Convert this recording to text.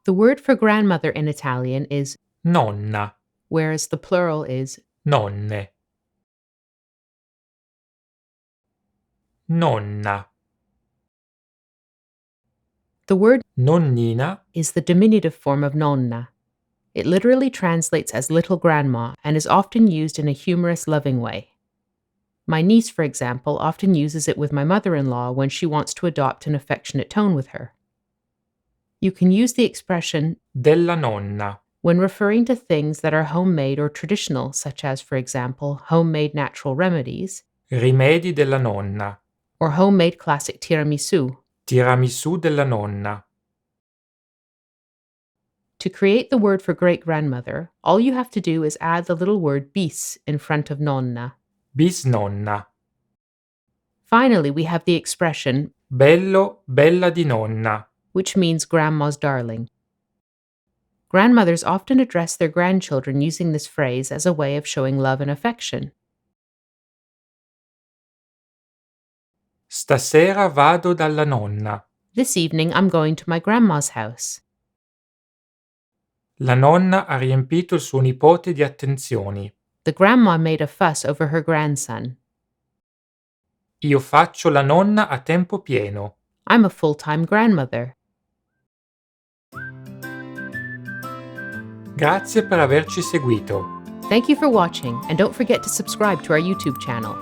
The word for grandmother in Italian is nonna, whereas the plural is nonne, nonna. the word Nonnina is the diminutive form of nonna. It literally translates as little grandma and is often used in a humorous, loving way. My niece, for example, often uses it with my mother-in-law when she wants to adopt an affectionate tone with her. You can use the expression della nonna, when referring to things that are homemade or traditional, such as, for example, homemade natural remedies, rimedi della nonna, or homemade classic tiramisu. tiramisù della nonna. To create the word for great-grandmother, all you have to do is add the little word bis in front of nonna. Bisnonna, Finally, we have the expression, bello, bella di nonna. which means grandma's darling. Grandmothers often address their grandchildren using this phrase as a way of showing love and affection. Stasera vado dalla nonna. This evening, I'm going to my grandma's house. La nonna ha riempito il suo nipote di attenzioni. The grandma made a fuss over her grandson. Io faccio la nonna a tempo pieno. I'm a full-time grandmother. Grazie per averci seguito. Thank you for watching, and don't forget to subscribe to our YouTube channel.